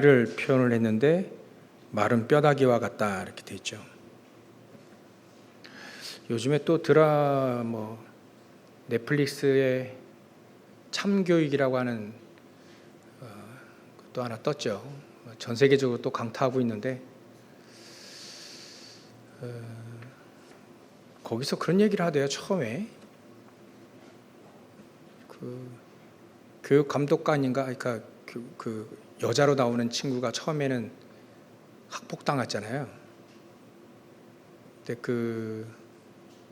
를 표현을 했는데 마른 뼈다귀와 같다 이렇게 돼 있죠. 요즘에 또 넷플릭스에 참교육이라고 하는 또 하나 떴죠. 전 세계적으로 또 강타하고 있는데 거기서 그런 얘기를 하대요. 처음에 그 교육 감독관인가, 그러니까 그 여자로 나오는 친구가 처음에는 학폭당했잖아요. 근데 그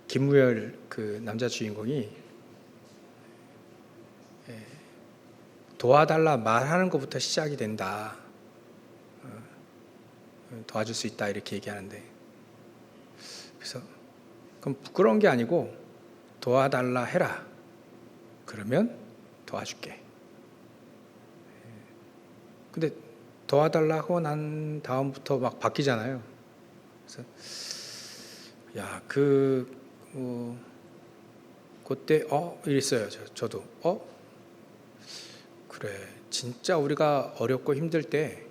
김무열 그 남자 주인공이 도와달라 말하는 것부터 시작이 된다. 도와줄 수 있다 이렇게 얘기하는데, 그래서 그럼 부끄러운 게 아니고 도와달라 해라. 그러면 도와줄게. 근데 도와달라고 난 다음부터 막 바뀌잖아요. 그래서 그때 이랬어요. 저도 그래, 진짜 우리가 어렵고 힘들 때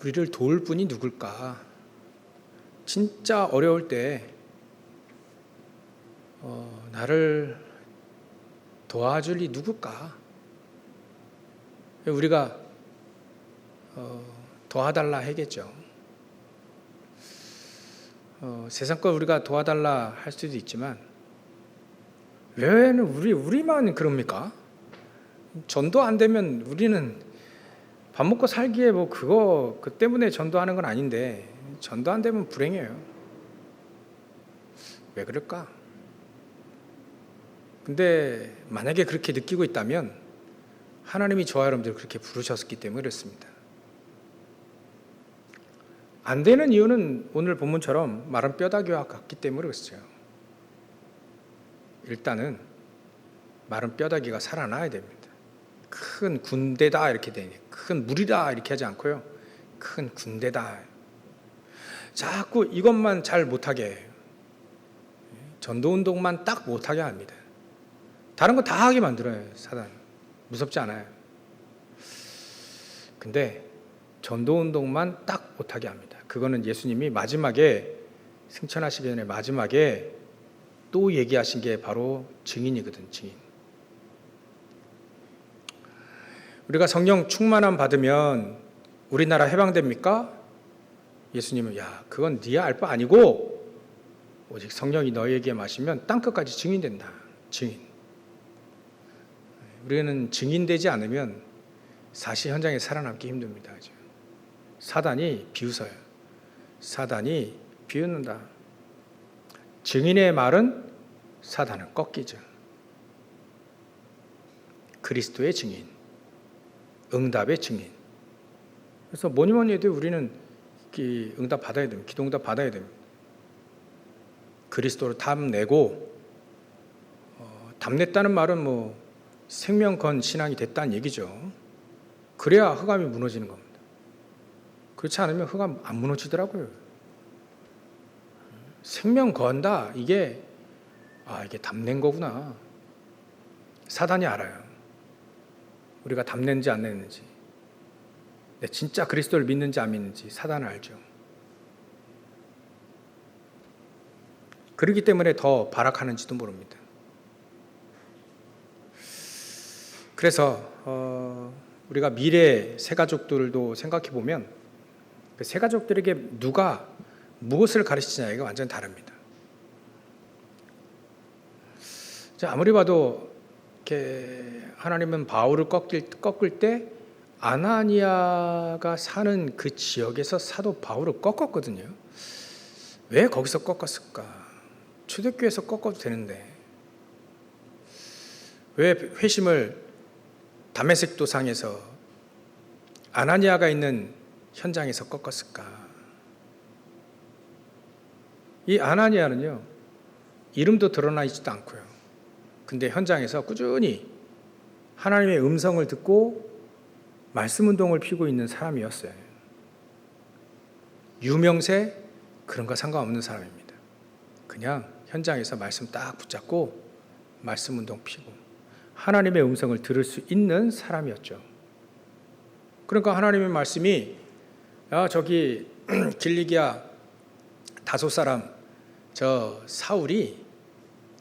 우리를 도울 분이 누굴까? 진짜 어려울 때 나를 도와줄 이 누굴까? 우리가 도와달라 하겠죠. 세상 걸 우리가 도와달라 할 수도 있지만 왜는 우리만 그럽니까? 전도 안 되면 우리는 밥 먹고 살기에 그 때문에 전도하는 건 아닌데 전도 안 되면 불행해요. 왜 그럴까? 근데 만약에 그렇게 느끼고 있다면 하나님이 저와 여러분들을 그렇게 부르셨기 때문에 그렇습니다. 안 되는 이유는 오늘 본문처럼 마른 뼈다귀와 같기 때문에 그렇죠. 일단은 마른 뼈다귀가 살아나야 됩니다. 큰 군대다 이렇게 되니, 큰 무리다 이렇게 하지 않고요. 큰 군대다. 자꾸 이것만 잘 못하게 해요. 전도운동만 딱 못하게 합니다. 다른 거 다 하게 만들어요, 사단. 무섭지 않아요. 근데 전도운동만 딱 못하게 합니다. 그거는 예수님이 마지막에 승천하시기 전에 마지막에 또 얘기하신 게 바로 증인이거든, 증인. 우리가 성령 충만함 받으면 우리나라 해방됩니까? 예수님은 그건 네가 알 바 아니고 오직 성령이 너에게 마시면 땅끝까지 증인된다. 증인. 우리는 증인되지 않으면 사실 현장에 살아남기 힘듭니다. 사단이 비웃어요. 사단이 비웃는다. 증인의 말은 사단은 꺾이죠. 그리스도의 증인, 응답의 증인. 그래서 뭐니 해도 우리는 응답 받아야 됩니다. 기도 응답 받아야 됩니다. 그리스도를 담내고, 담냈다는 말은 생명 건 신앙이 됐다는 얘기죠. 그래야 흑암이 무너지는 겁니다. 그렇지 않으면 흑암 안 무너지더라고요. 생명 건다, 이게 담낸 거구나. 사단이 알아요. 우리가 담냈는지 안 냈는지, 진짜 그리스도를 믿는지 안 믿는지 사단은 알죠. 그렇기 때문에 더 발악하는지도 모릅니다. 그래서 우리가 미래 새가족들도 생각해 보면 그 새가족들에게 누가 무엇을 가르치냐가 완전히 다릅니다. 아무리 봐도 이렇게 하나님은 바울을 꺾을 때 아나니아가 사는 그 지역에서 사도 바울을 꺾었거든요. 왜 거기서 꺾었을까? 초대교회에서 꺾어도 되는데 왜 회심을 다메섹 도상에서 아나니아가 있는 현장에서 꺾었을까? 이 아나니아는요, 이름도 드러나 있지도 않고요. 근데 현장에서 꾸준히 하나님의 음성을 듣고 말씀 운동을 피우고 있는 사람이었어요. 유명세 그런 거 상관없는 사람입니다. 그냥 현장에서 말씀 딱 붙잡고 말씀 운동 피고 하나님의 음성을 들을 수 있는 사람이었죠. 그러니까 하나님의 말씀이 저기 길리기아 다소 사람 저 사울이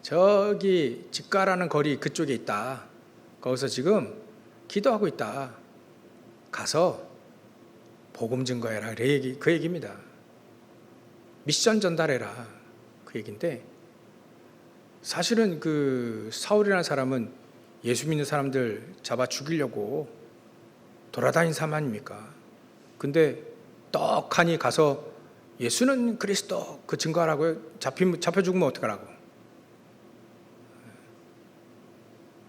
저기 집가라는 거리 그쪽에 있다. 거기서 지금 기도하고 있다. 가서 복음 증거해라. 그 얘기입니다. 미션 전달해라. 그 얘기인데 사실은 그 사울이라는 사람은 예수 믿는 사람들 잡아 죽이려고 돌아다닌 사람 아닙니까? 근데 떡하니 가서 예수는 그리스도 그 증거하라고요. 잡혀 죽으면 어떡하라고.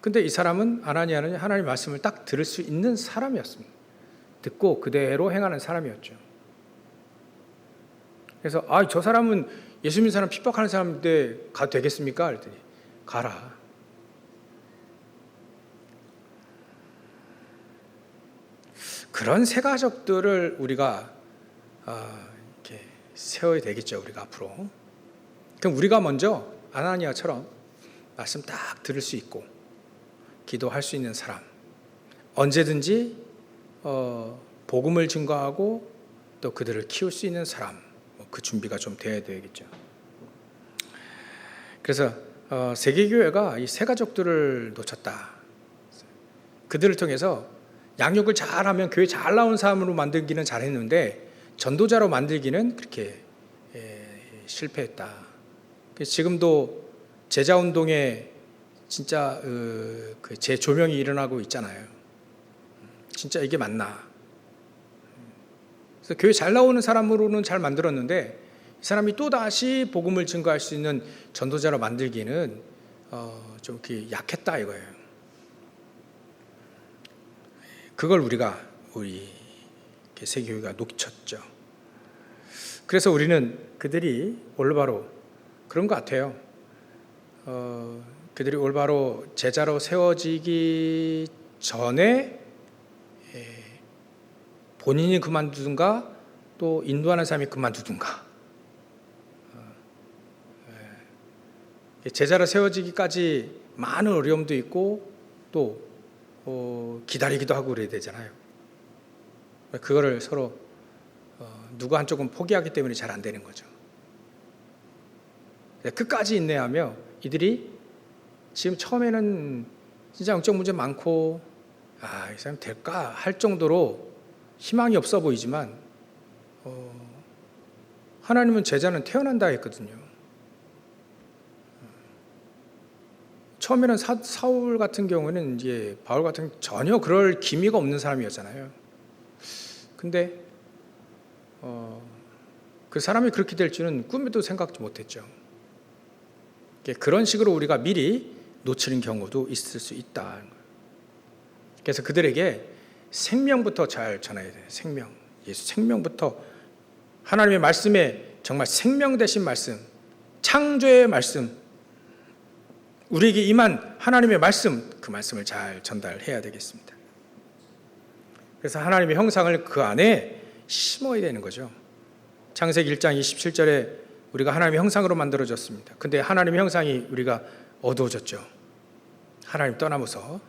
근데 이 사람은 아나니아는 하나님의 말씀을 딱 들을 수 있는 사람이었습니다. 듣고 그대로 행하는 사람이었죠. 그래서 저 사람은 예수 믿는 사람 핍박하는 사람인데 가도 되겠습니까? 그랬더니 가라. 그런 새 가족들을 우리가 이렇게 세워야 되겠죠. 우리가 앞으로. 그럼 우리가 먼저 아나니아처럼 말씀 딱 들을 수 있고 기도할 수 있는 사람, 언제든지 복음을 증거하고 또 그들을 키울 수 있는 사람, 그 준비가 좀 돼야 되겠죠. 그래서 세계교회가 이 새 가족들을 놓쳤다. 그들을 통해서 양육을 잘하면 교회 잘 나온 사람으로 만들기는 잘했는데 전도자로 만들기는 그렇게 실패했다. 지금도 제자운동에 진짜 그 재조명이 일어나고 있잖아요. 진짜 이게 맞나? 그래서 교회 잘 나오는 사람으로는 잘 만들었는데 이 사람이 또 다시 복음을 증거할 수 있는 전도자로 만들기는 좀 이렇게 약했다 이거예요. 그걸 우리 세계교회가 놓쳤죠. 그래서 우리는 그들이 올바로 그런 것 같아요. 그들이 올바로 제자로 세워지기 전에 본인이 그만두든가 또 인도하는 사람이 그만두든가 제자로 세워지기까지 많은 어려움도 있고 또 기다리기도 하고 그래야 되잖아요. 그거를 서로 누구 한쪽은 포기하기 때문에 잘 안 되는 거죠. 끝까지 인내하며 이들이 지금 처음에는 진짜 영적 문제 많고 이 사람 될까 할 정도로 희망이 없어 보이지만 하나님은 제자는 태어난다 했거든요. 처음에는 사울 같은 경우는 이제 바울 같은 전혀 그럴 기미가 없는 사람이었잖아요. 근데 그 사람이 그렇게 될 줄은 꿈에도 생각도 못했죠. 그런 식으로 우리가 미리 놓치는 경우도 있을 수 있다. 그래서 그들에게 생명부터 잘 전해야 돼요. 생명, 예수 생명부터 하나님의 말씀에 정말 생명 되신 말씀, 창조의 말씀, 우리에게 임한 하나님의 말씀, 그 말씀을 잘 전달해야 되겠습니다. 그래서 하나님의 형상을 그 안에 심어야 되는 거죠. 창세기 1장 27절에 우리가 하나님의 형상으로 만들어졌습니다. 근데 하나님의 형상이 우리가 어두워졌죠. 하나님 떠나면서.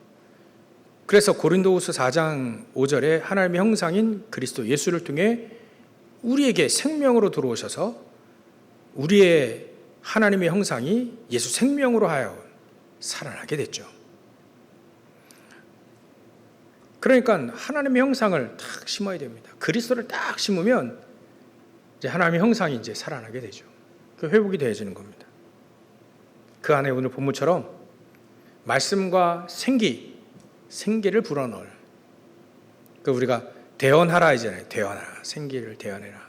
그래서 고린도후서 4장 5절에 하나님의 형상인 그리스도 예수를 통해 우리에게 생명으로 들어오셔서 우리의 하나님의 형상이 예수 생명으로 하여 살아나게 됐죠. 그러니까 하나님의 형상을 딱 심어야 됩니다. 그리스도를 딱 심으면 이제 하나님의 형상이 이제 살아나게 되죠. 그 회복이 되어지는 겁니다. 그 안에 오늘 본문처럼 말씀과 생기를 불어넣을. 그 우리가 대언하라 하잖아요. 대언하라. 생기를 대언해라.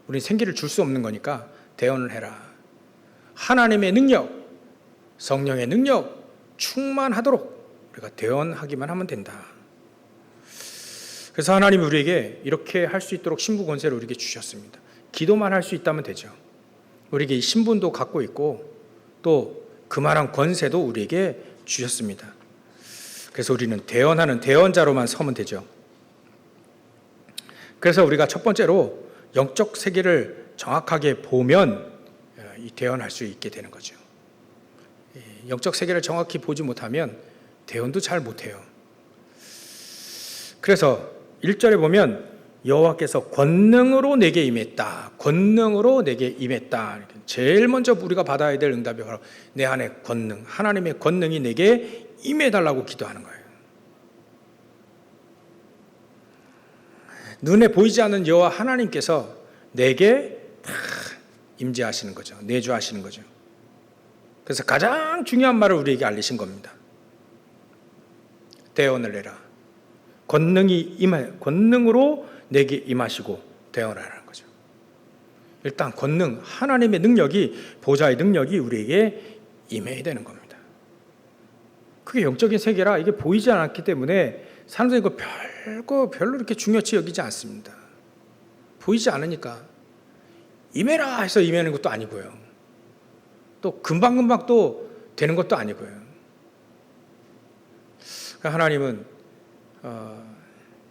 우리는 생기를 줄 수 없는 거니까 대언을 해라. 하나님의 능력, 성령의 능력 충만하도록 우리가 대언하기만 하면 된다. 그래서 하나님이 우리에게 이렇게 할 수 있도록 신부 권세를 우리에게 주셨습니다. 기도만 할 수 있다면 되죠. 우리에게 이 신분도 갖고 있고 또 그만한 권세도 우리에게 주셨습니다. 그래서 우리는 대언하는 대언자로만 서면 되죠. 그래서 우리가 첫 번째로 영적 세계를 정확하게 보면 이 대언할 수 있게 되는 거죠. 영적 세계를 정확히 보지 못하면 대언도 잘 못해요. 그래서 1절에 보면 여호와께서 권능으로 내게 임했다. 권능으로 내게 임했다. 제일 먼저 우리가 받아야 될 응답이 바로 내 안에 권능, 하나님의 권능이 내게 임해달라고 기도하는 거예요. 눈에 보이지 않는 여호와 하나님께서 내게 다 임재하시는 거죠. 내주하시는 거죠. 그래서 가장 중요한 말을 우리에게 알리신 겁니다. 대언을 내라. 권능으로 내게 임하시고 대언하라는 거죠. 일단 권능, 하나님의 능력이, 보좌의 능력이 우리에게 임해야 되는 겁니다. 그게 영적인 세계라 이게 보이지 않았기 때문에 사람들이 이거 별로 이렇게 중요치 여기지 않습니다. 보이지 않으니까 임해라 해서 임하는 것도 아니고요. 또 금방금방 또 되는 것도 아니고요. 하나님은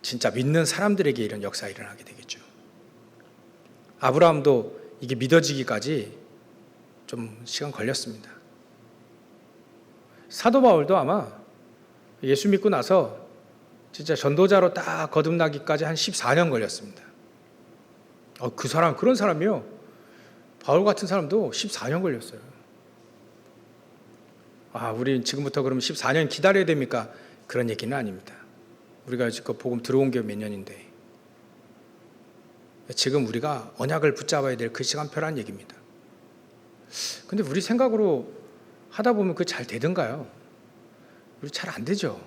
진짜 믿는 사람들에게 이런 역사가 일어나게 되겠죠. 아브라함도 이게 믿어지기까지 좀 시간 걸렸습니다. 사도 바울도 아마 예수 믿고 나서 진짜 전도자로 딱 거듭나기까지 한 14년 걸렸습니다. 그 사람, 그런 사람이요. 바울 같은 사람도 14년 걸렸어요. 우리 지금부터 그러면 14년 기다려야 됩니까? 그런 얘기는 아닙니다. 우리가 지금 복음 들어온 게 몇 년인데 지금 우리가 언약을 붙잡아야 될 그 시간표라는 얘기입니다. 근데 우리 생각으로 하다 보면 그게 잘 되던가요? 우리 잘 안 되죠.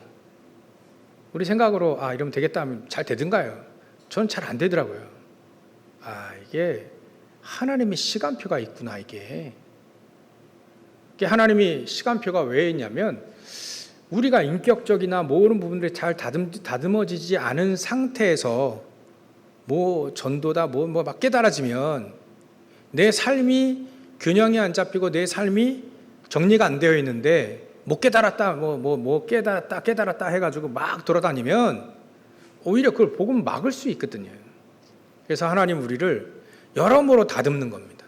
우리 생각으로 이러면 되겠다 하면 잘 되던가요? 저는 잘 안 되더라고요. 이게 하나님의 시간표가 있구나. 이게 하나님이 시간표가 왜 있냐면 우리가 인격적이나 모든 부분들이 잘 다듬어지지 않은 상태에서 전도다 막 깨달아지면 내 삶이 균형이 안 잡히고 내 삶이 정리가 안 되어 있는데 못 깨달았다 깨달았다 해가지고 막 돌아다니면 오히려 그걸 복음 막을 수 있거든요. 그래서 하나님 우리를 여러모로 다듬는 겁니다.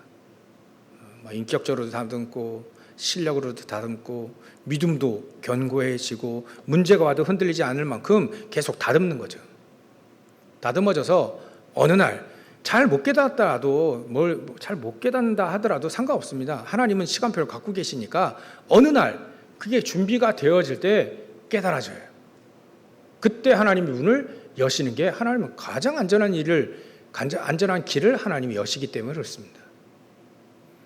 인격적으로도 다듬고 실력으로도 다듬고 믿음도 견고해지고 문제가 와도 흔들리지 않을 만큼 계속 다듬는 거죠. 다듬어져서 어느 날 잘 못 깨닫더라도 잘 못 깨닫는다 하더라도 상관없습니다. 하나님은 시간표를 갖고 계시니까 어느 날 그게 준비가 되어질 때 깨달아져요. 그때 하나님이 문을 여시는 게 하나님은 가장 안전한 길을 하나님이 여시기 때문에 그렇습니다.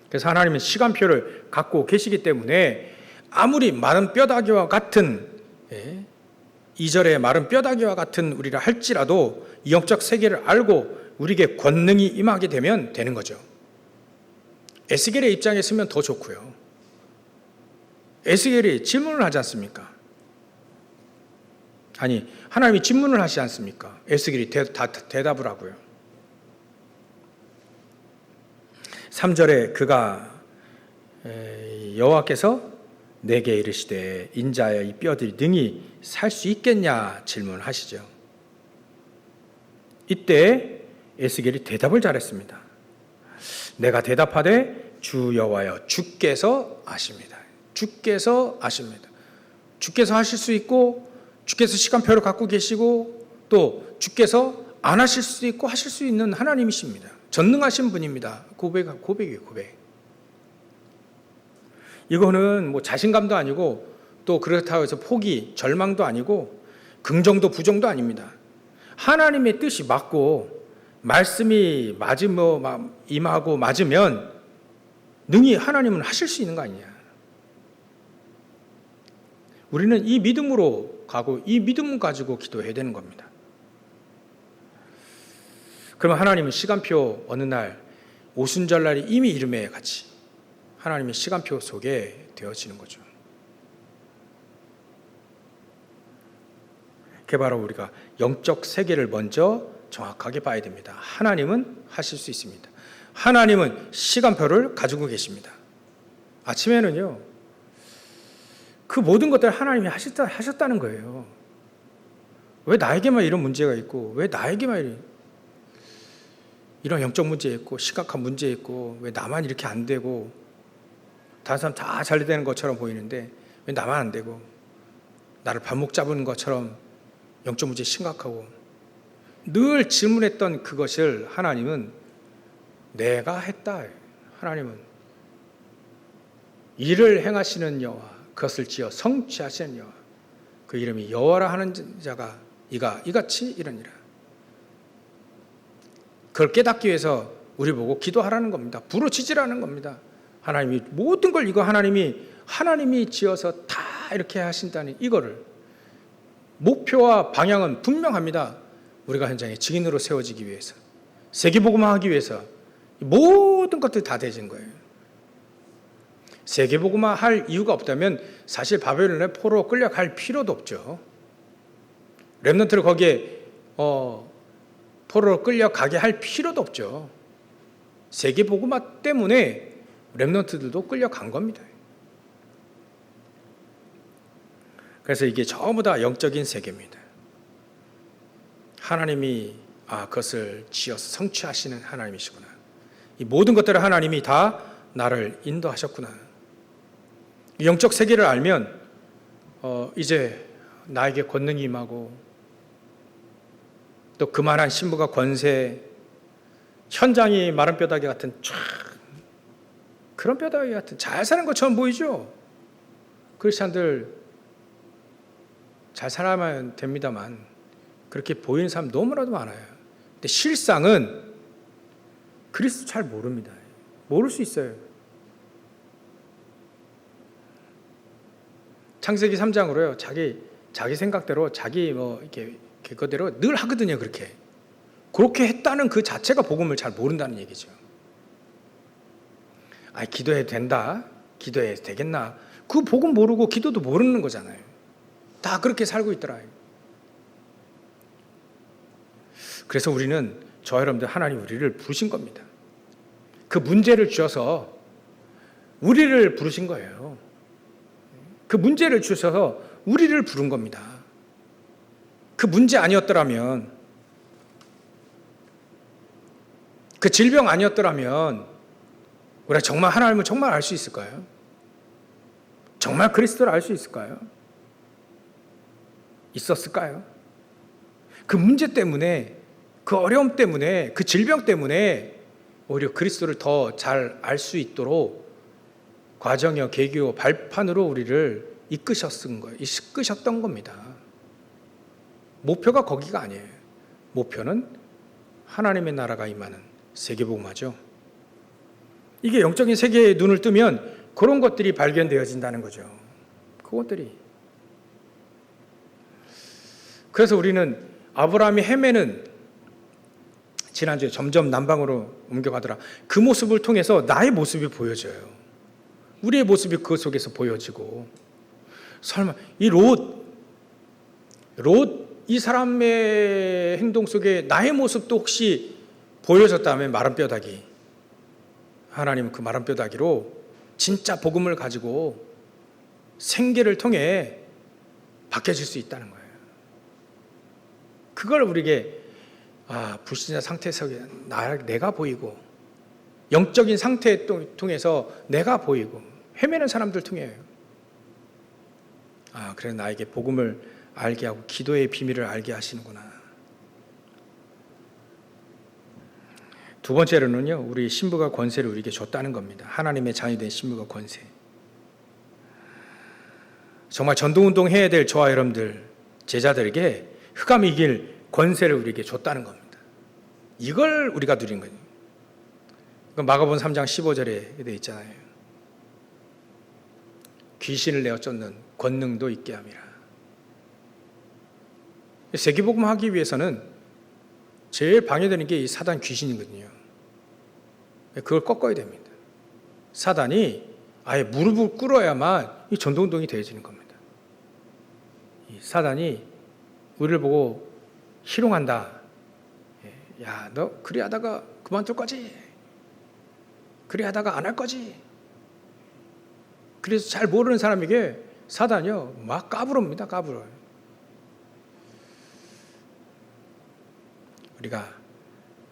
그래서 하나님은 시간표를 갖고 계시기 때문에 아무리 마른 뼈다귀와 같은 2절의 마른 뼈다귀와 같은 우리라 할지라도 영적 세계를 알고 우리에게 권능이 임하게 되면 되는 거죠. 에스겔의 입장에 서면 더 좋고요. 에스겔이 질문을 하지 않습니까? 하나님이 질문을 하시지 않습니까? 에스겔이 대답을 하고요. 3절에 그가 여호와께서 내게 이르시되 인자여 이 뼈들이 능히 살 수 있겠냐 질문하시죠. 이때 에스겔이 대답을 잘했습니다. 내가 대답하되 주 여호와여 주께서 아십니다. 주께서 아십니다. 주께서 하실 수 있고 주께서 시간표를 갖고 계시고 또 주께서 안 하실 수도 있고 하실 수 있는 하나님이십니다. 전능하신 분입니다. 고백이에요, 고백. 이거는 자신감도 아니고 또 그렇다고 해서 포기, 절망도 아니고 긍정도 부정도 아닙니다. 하나님의 뜻이 맞고 말씀이 임하고 맞으면 능히 하나님은 하실 수 있는 거 아니냐. 우리는 이 믿음으로 가고 이 믿음 가지고 기도해야 되는 겁니다. 그러면 하나님은 시간표 어느 날 오순절날이 이미 이름에 같이 하나님의 시간표 속에 되어지는 거죠. 그게 바로 우리가 영적 세계를 먼저 정확하게 봐야 됩니다. 하나님은 하실 수 있습니다. 하나님은 시간표를 가지고 계십니다. 아침에는요, 그 모든 것들을 하나님이 하셨다는 거예요. 왜 나에게만 이런 문제가 있고, 왜 나에게만 이런 영적 문제 있고, 심각한 문제 있고, 왜 나만 이렇게 안 되고, 다른 사람 다 잘 되는 것처럼 보이는데, 왜 나만 안 되고, 나를 발목 잡은 것처럼 영적 문제 심각하고, 늘 질문했던 그것을 하나님은 내가 했다. 하나님은 일을 행하시는 여호와, 그것을 지어 성취하시는 여호와, 그 이름이 여호와라 하는 자가 이같이 이러니라. 그걸 깨닫기 위해서 우리 보고 기도하라는 겁니다. 부르짖으라는 겁니다. 하나님이 모든 걸 하나님이 지어서 다 이렇게 하신다니, 이거를 목표와 방향은 분명합니다. 우리가 현장에 증인으로 세워지기 위해서, 세계복음화하기 위해서 모든 것들이 다 되진 거예요. 세계복음화할 이유가 없다면 사실 바벨론의 포로 끌려갈 필요도 없죠. 렘넌트를 거기에 포로로 끌려가게 할 필요도 없죠. 세계복음화 때문에 렘넌트들도 끌려간 겁니다. 그래서 이게 전부 다 영적인 세계입니다. 하나님이 그것을 지어서 성취하시는 하나님이시구나. 이 모든 것들을 하나님이 다 나를 인도하셨구나. 영적 세계를 알면 이제 나에게 권능이 임하고 또 그만한 신부가 권세, 현장이 마른 뼈다귀 같은 그런 뼈다귀 같은 잘 사는 것처럼 보이죠. 크리스찬들 잘 살아야만 됩니다만 그렇게 보이는 사람 너무나도 많아요. 근데 실상은 그리스도 잘 모릅니다. 모를 수 있어요. 창세기 3장으로요. 자기 생각대로 이렇게 그거대로 늘 하거든요. 그렇게 했다는 그 자체가 복음을 잘 모른다는 얘기죠. 기도해도 된다. 기도해도 되겠나? 그 복음 모르고 기도도 모르는 거잖아요. 다 그렇게 살고 있더라. 그래서 우리는, 저와 여러분들, 하나님 우리를 부르신 겁니다. 그 문제를 주셔서 우리를 부르신 거예요. 그 문제를 주셔서 우리를 부른 겁니다. 그 문제 아니었더라면, 그 질병 아니었더라면 우리가 정말 하나님을 정말 알 수 있을까요? 정말 그리스도를 알 수 있을까요? 있었을까요? 그 문제 때문에, 그 어려움 때문에, 그 질병 때문에 오히려 그리스도를 더 잘 알 수 있도록 과정이요, 계기요, 발판으로 우리를 이끄셨던 겁니다. 목표가 거기가 아니에요. 목표는 하나님의 나라가 임하는 세계복음화죠. 이게 영적인 세계에 눈을 뜨면 그런 것들이 발견되어진다는 거죠. 그것들이. 그래서 우리는 아브라함이 헤매는, 지난주에 점점 남방으로 옮겨가더라, 그 모습을 통해서 나의 모습이 보여져요. 우리의 모습이 그 속에서 보여지고, 설마 이 롯 이 사람의 행동 속에 나의 모습도 혹시 보여졌다면, 마른 뼈다귀, 하나님은 그 마른 뼈다귀로 진짜 복음을 가지고 생계를 통해 바뀌어질 수 있다는 거예요. 그걸 우리에게 불신자 상태에서 내가 보이고, 영적인 상태에 통해서 내가 보이고, 헤매는 사람들 통해요. 그래 나에게 복음을 알게 하고 기도의 비밀을 알게 하시는구나. 두 번째로는요, 우리 신부가 권세를 우리에게 줬다는 겁니다. 하나님의 자녀이 된 신부가 권세. 정말 전도운동 해야 될 저와 여러분들, 제자들에게 흑암이 이길 권세를 우리에게 줬다는 겁니다. 이걸 우리가 누린 거예요. 마가복음 3장 15절에 되어 있잖아요. 귀신을 내어 쫓는 권능도 있게 함이라. 세계복음 하기 위해서는 제일 방해되는 게 이 사단 귀신이거든요. 그걸 꺾어야 됩니다. 사단이 아예 무릎을 꿇어야만 이 전도운동이 되어지는 겁니다. 이 사단이 우리를 보고 희롱한다. 야, 너 그리 하다가 그만둘 거지? 그리 하다가 안 할 거지? 그래서 잘 모르는 사람에게 사단이요, 막 까불어옵니다. 까불어요. 우리가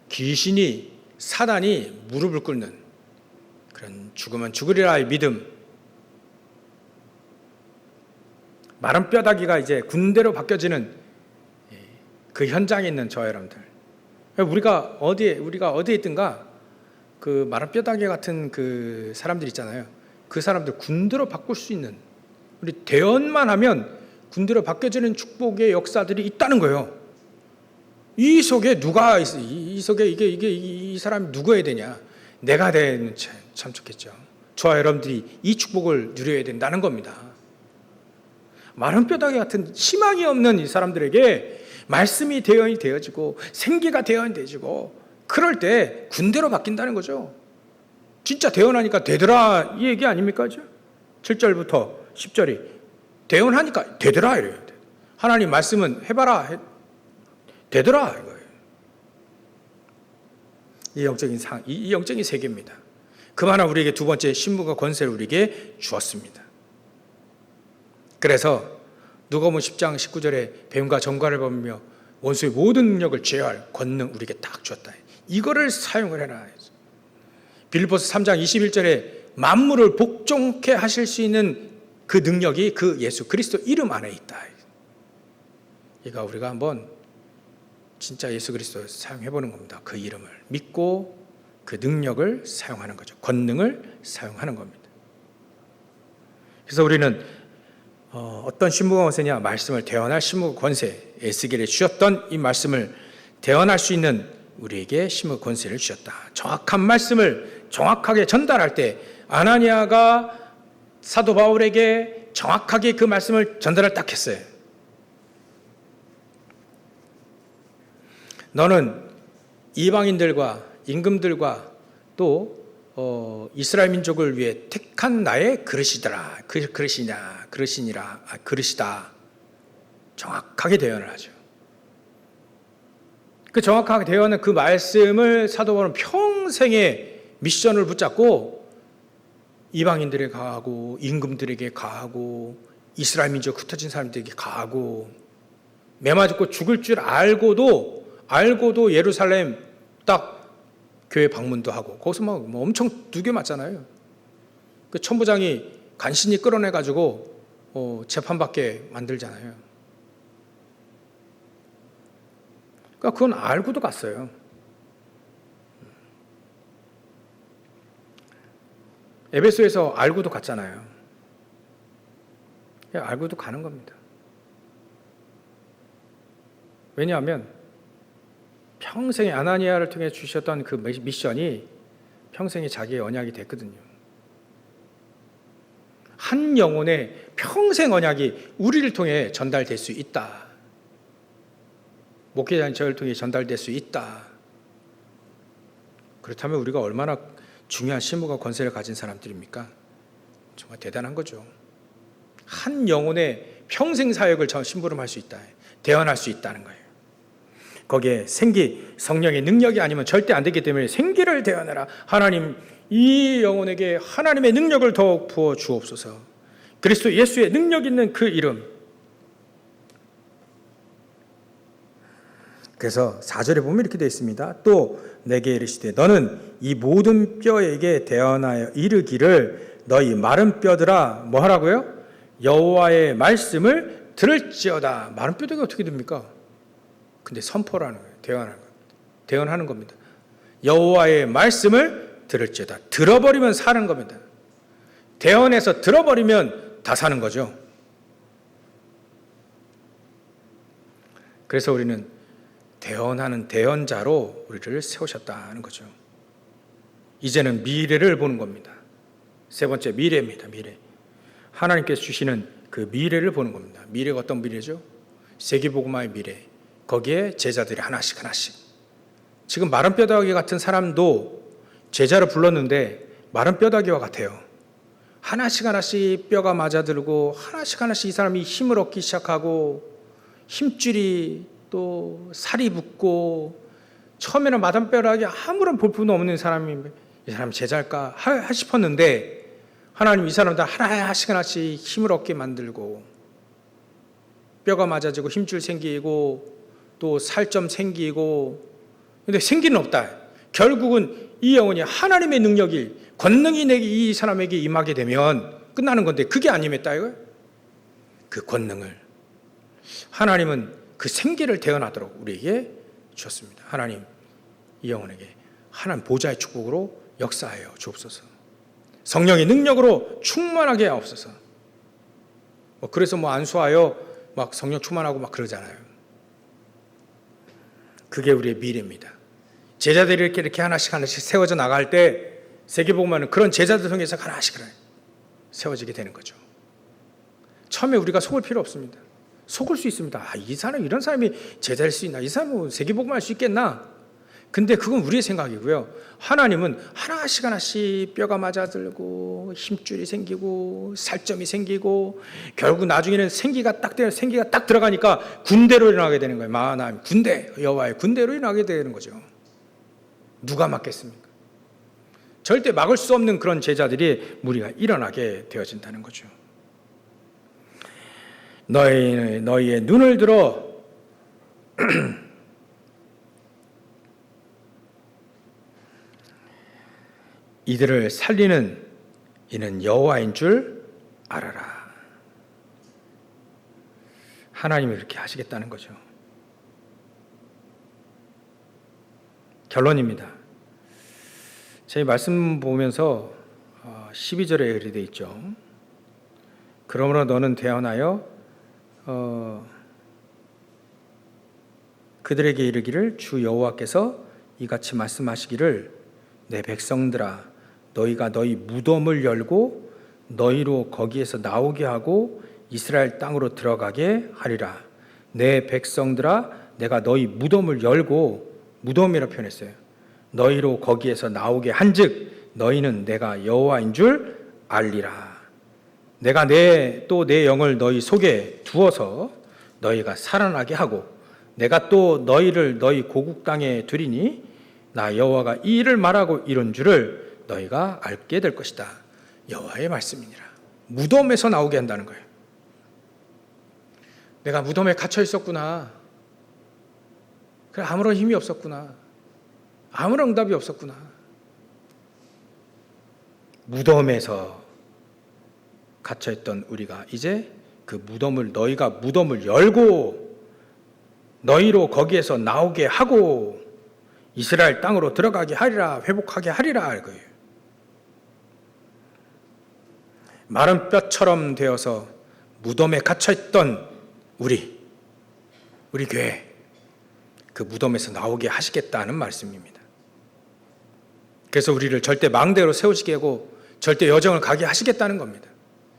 귀신이, 사단이 무릎을 꿇는 그런 죽으면 죽으리라의 믿음, 마른 뼈다귀가 이제 군대로 바뀌어지는 그 현장에 있는 저와 여러분들, 우리가 어디에 있든가 그 마른 뼈다귀 같은 그 사람들 있잖아요. 그 사람들 군대로 바꿀 수 있는, 우리 대언만 하면 군대로 바뀌어지는 축복의 역사들이 있다는 거예요. 이 속에 누가 있어? 이 속에 이 사람이 누구여야 되냐? 내가 되면 참 좋겠죠. 저와 여러분들이 이 축복을 누려야 된다는 겁니다. 마른 뼈다귀 같은 희망이 없는 이 사람들에게 말씀이 대언이 되어지고 생기가 대언이 되어지고 그럴 때 군대로 바뀐다는 거죠. 진짜 대언하니까 되더라 이 얘기 아닙니까? 7절부터 10절이 대언하니까 되더라 이래요. 하나님 말씀은 해봐라 되더라 이거예요. 이 영적인 세계입니다. 그만한 우리에게 두 번째 신분과 권세를 우리에게 주었습니다. 그래서 누가복음 10장 19절에 배움과 전과를 범하며 원수의 모든 능력을 제어할 권능 우리에게 딱 주었다. 이거를 사용을 해라. 빌립보서 3장 21절에 만물을 복종케 하실 수 있는 그 능력이 그 예수 그리스도 이름 안에 있다. 이거 우리가 한번 진짜 예수 그리스도를 사용해보는 겁니다. 그 이름을 믿고 그 능력을 사용하는 거죠. 권능을 사용하는 겁니다. 그래서 우리는 어떤 신부가 권세냐? 말씀을 대언할 신부가 권세, 에스겔에 주셨던 이 말씀을 대언할 수 있는 우리에게 신부가 권세를 주셨다. 정확한 말씀을 정확하게 전달할 때 아나니아가 사도 바울에게 정확하게 그 말씀을 전달을 딱 했어요. 너는 이방인들과 임금들과 또 이스라엘 민족을 위해 택한 나의 그릇이더라. 그릇이다. 정확하게 대언을 하죠. 그 정확하게 대언하는 그 말씀을 사도 바울은 평생의 미션을 붙잡고 이방인들에게 가하고 임금들에게 가하고 이스라엘 민족 흩어진 사람들에게 가하고 매맞고 죽을 줄 알고도 예루살렘 딱 교회 방문도 하고 거기서 막 엄청 두개 맞잖아요. 그 천부장이 간신히 끌어내가지고 재판받게 만들잖아요. 그러니까 그건 알고도 갔어요. 에베소에서 알고도 갔잖아요. 알고도 가는 겁니다. 왜냐하면 평생에 아나니아를 통해 주셨던 그 미션이 평생에 자기의 언약이 됐거든요. 한 영혼의 평생 언약이 우리를 통해 전달될 수 있다. 목회자인 저를 통해 전달될 수 있다. 그렇다면 우리가 얼마나 중요한 신분과 권세를 가진 사람들입니까? 정말 대단한 거죠. 한 영혼의 평생 사역을 심부름할 수 있다. 대언할 수 있다는 거예요. 거기에 성령의 능력이 아니면 절대 안 되기 때문에 생기를 대언하라. 하나님, 이 영혼에게 하나님의 능력을 더욱 부어 주옵소서. 그리스도 예수의 능력 있는 그 이름. 그래서 4절에 보면 이렇게 되어 있습니다. 또 내게 이르시되 너는 이 모든 뼈에게 대언하여 이르기를 너희 마른 뼈들아 뭐 하라고요? 여호와의 말씀을 들을지어다. 마른 뼈들이 어떻게 됩니까? 근데 선포라는 거예요. 대언하는 겁니다. 여호와의 말씀을 들을지어다. 들어버리면 사는 겁니다. 대언해서 들어버리면 다 사는 거죠. 그래서 우리는 대언하는 대언자로 우리를 세우셨다는 거죠. 이제는 미래를 보는 겁니다. 세 번째 미래입니다. 미래. 하나님께서 주시는 그 미래를 보는 겁니다. 미래가 어떤 미래죠? 세계복음화의 미래. 거기에 제자들이 하나씩 지금 마른 뼈다귀 같은 사람도 제자를 불렀는데 마른 뼈다귀와 같아요. 하나씩 뼈가 맞아들고 하나씩 이 사람이 힘을 얻기 시작하고 힘줄이 또 살이 붙고 처음에는 마른 뼈다귀 아무런 볼품도 없는 사람이 이 사람 제자일까 싶었는데 하나님 이 사람들 하나씩 힘을 얻게 만들고 뼈가 맞아지고 힘줄 생기고 또 살점 생기고 근데 생기는 없다. 결국은 이 영혼이 하나님의 능력이 권능이 이 사람에게 임하게 되면 끝나는 건데 그게 아니었다 이거예요. 그 권능을 하나님은 그 생기를 대언하도록 우리에게 주셨습니다. 하나님 이 영혼에게 하나님 보좌의 축복으로 역사하여 주옵소서. 성령의 능력으로 충만하게 하옵소서. 그래서 안수하여 막 성령 충만하고 막 그러잖아요. 그게 우리의 미래입니다. 제자들이 이렇게 하나씩 세워져 나갈 때 세계복음화는 그런 제자들 통해서 하나씩 세워지게 되는 거죠. 처음에 우리가 속을 필요 없습니다. 속을 수 있습니다. 이 사람, 이런 사람이 제자일 수 있나? 이 사람은 세계복음화할 수 있겠나? 근데 그건 우리의 생각이고요. 하나님은 하나씩 뼈가 맞아들고 힘줄이 생기고 살점이 생기고 결국 나중에는 생기가 딱 들어가니까 군대로 일어나게 되는 거예요. 하나님 군대, 여호와의 군대로 일어나게 되는 거죠. 누가 막겠습니까? 절대 막을 수 없는 그런 제자들이 무리가 일어나게 되어진다는 거죠. 너희의 눈을 들어 이들을 살리는 이는 여호와인 줄 알아라. 하나님이 그렇게 하시겠다는 거죠. 결론입니다. 제 말씀 보면서 12절에 이렇게 되어 있죠. 그러므로 너는 대언하여 그들에게 이르기를 주 여호와께서 이같이 말씀하시기를 내 백성들아 너희가 너희 무덤을 열고 너희로 거기에서 나오게 하고 이스라엘 땅으로 들어가게 하리라. 내 백성들아 내가 너희 무덤을 열고, 무덤이라 표현했어요. 너희로 거기에서 나오게 한즉 너희는 내가 여호와인 줄 알리라. 내가 내 영을 너희 속에 두어서 너희가 살아나게 하고 내가 또 너희를 너희 고국 땅에 두리니 나 여호와가 이 일을 말하고 이룬 줄을 너희가 알게 될 것이다. 여호와의 말씀이니라. 무덤에서 나오게 한다는 거예요. 내가 무덤에 갇혀 있었구나. 그래, 아무런 힘이 없었구나. 아무런 응답이 없었구나. 무덤에서 갇혀있던 우리가 이제 그 너희가 무덤을 열고 너희로 거기에서 나오게 하고 이스라엘 땅으로 들어가게 하리라, 회복하게 하리라 이거예요. 마른 뼈처럼 되어서 무덤에 갇혀있던 우리 교회, 그 무덤에서 나오게 하시겠다는 말씀입니다. 그래서 우리를 절대 망대로 세우시게 하고 절대 여정을 가게 하시겠다는 겁니다.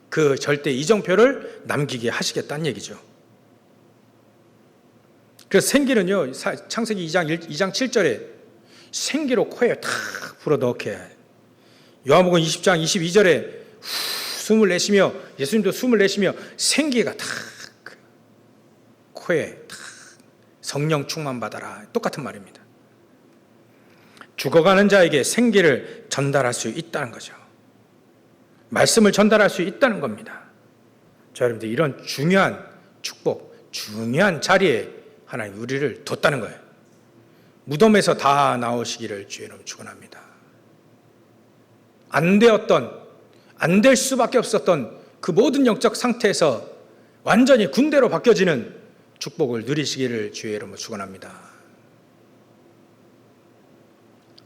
그 절대 이정표를 남기게 하시겠다는 얘기죠. 그래서 생기는요, 창세기 2장 7절에 생기로 코에 탁 불어 넣게. 요한복음 20장 22절에 숨을 내쉬며, 예수님도 숨을 내쉬며 생기가 탁 코에 탁 성령 충만 받아라. 똑같은 말입니다. 죽어가는 자에게 생기를 전달할 수 있다는 거죠. 말씀을 전달할 수 있다는 겁니다. 자, 여러분들, 이런 중요한 축복, 중요한 자리에 하나님 우리를 뒀다는 거예요. 무덤에서 다 나오시기를 주의 이름으로 축원합니다. 안 될 수밖에 없었던 그 모든 영적 상태에서 완전히 군대로 바뀌어지는 축복을 누리시기를 주의 이름으로 축원합니다.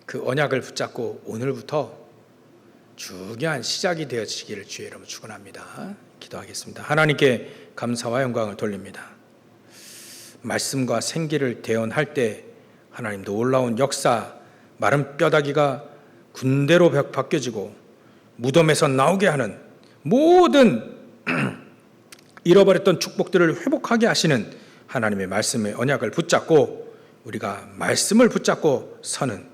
그 언약을 붙잡고 오늘부터 중요한 시작이 되어지기를 주의 이름으로 축원합니다. 기도하겠습니다. 하나님께 감사와 영광을 돌립니다. 말씀과 생기를 대언할 때 하나님 놀라운 역사, 마른 뼈다귀가 군대로 바뀌어지고 무덤에서 나오게 하는 모든 잃어버렸던 축복들을 회복하게 하시는 하나님의 말씀의 언약을 붙잡고 우리가 말씀을 붙잡고 서는,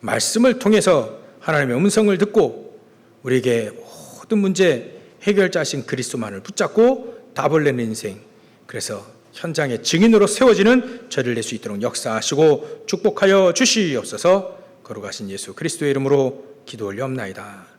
말씀을 통해서 하나님의 음성을 듣고 우리에게 모든 문제 해결자신 그리스도만을 붙잡고 답을 내는 인생, 그래서 현장의 증인으로 세워지는 저를 낼 수 있도록 역사하시고 축복하여 주시옵소서. 거룩하신 예수 그리스도의 이름으로 기도 올려옵나이다.